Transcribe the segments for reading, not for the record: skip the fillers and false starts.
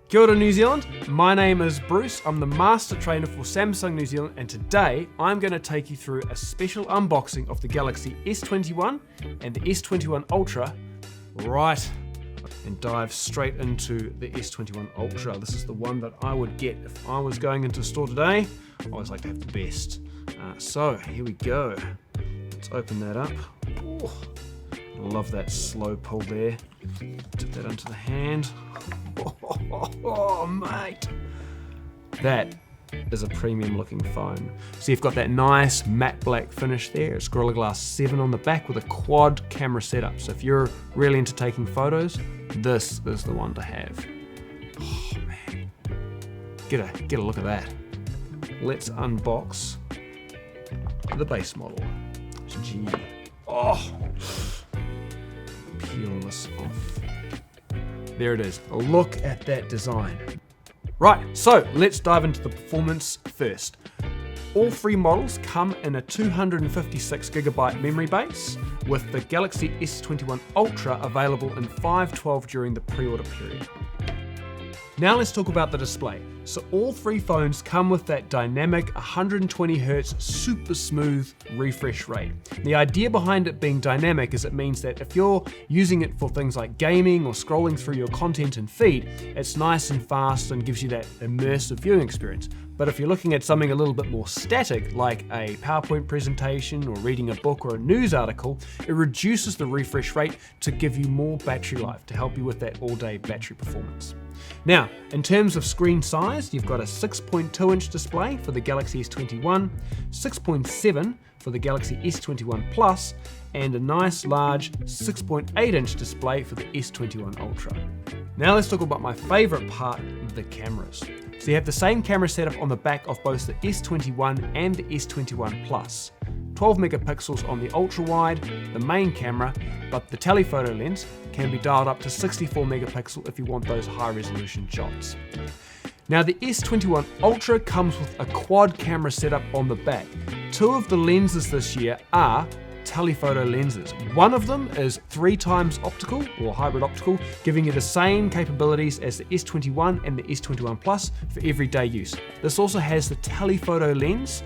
Kia ora New Zealand, my name is Bruce, I'm the Master Trainer for Samsung New Zealand, and today I'm going to take you through a special unboxing of the Galaxy S21 and the S21 Ultra, right, and dive straight into the S21 Ultra. This is the one that I would get if I was going into a store today. I always like to have the best. So here we go, let's open that up. Oh, love that slow pull there. Tip that into the hand. Oh, mate. That is a premium looking phone. So you've got that nice matte black finish there. It's Gorilla Glass 7 on the back with a quad camera setup. So if you're really into taking photos, this is the one to have. Oh man, get a look at that. Let's unbox the base model. Gee. Oh, peel this off. There it is. Look at that design. Right, so let's dive into the performance first. All three models come in a 256GB memory base, with the Galaxy S21 Ultra available in 512 during the pre-order period. Now let's talk about the display. So all three phones come with that dynamic 120Hz super smooth refresh rate. The idea behind it being dynamic is it means that if you're using it for things like gaming or scrolling through your content and feed, it's nice and fast and gives you that immersive viewing experience. But if you're looking at something a little bit more static, like a PowerPoint presentation or reading a book or a news article, it reduces the refresh rate to give you more battery life to help you with that all-day battery performance. Now, in terms of screen size, you've got a 6.2-inch display for the Galaxy S21, 6.7 for the Galaxy S21 Plus, and a nice large 6.8-inch display for the S21 Ultra. Now let's talk about my favorite part, the cameras. So you have the same camera setup on the back of both the S21 and the S21 Plus. 12 megapixels on the ultra wide, the main camera, but the telephoto lens can be dialed up to 64 megapixel if you want those high resolution shots. Now the S21 Ultra comes with a quad camera setup on the back. Two of the lenses this year are telephoto lenses. One of them is 3x optical or hybrid optical, giving you the same capabilities as the S21 and the S21 Plus for everyday use. This also has the telephoto lens,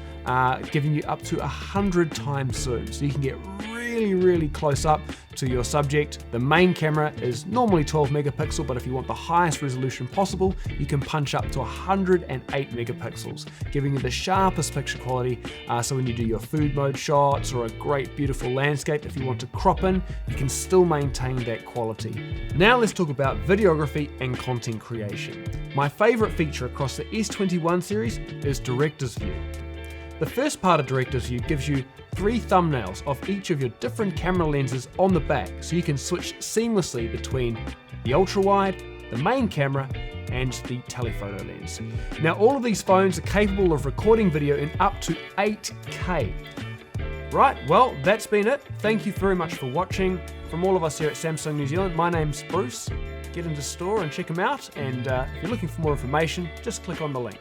giving you up to 100 times zoom, so you can get really close up to your subject. The main camera is normally 12 megapixel, but if you want the highest resolution possible, you can punch up to 108 megapixels, giving you the sharpest picture quality. So when you do your food mode shots or a great beautiful landscape, if you want to crop in, you can still maintain that quality. Now let's talk about videography and content creation. My favorite feature across the S21 series is Director's View. The first part of Director's View gives you 3 thumbnails of each of your different camera lenses on the back, so you can switch seamlessly between the ultra wide, the main camera, and the telephoto lens. Now all of these phones are capable of recording video in up to 8K. Right, well that's been it. Thank you very much for watching. From all of us here at Samsung New Zealand, my name's Bruce. Get into the store and check them out, and if you're looking for more information, just click on the link.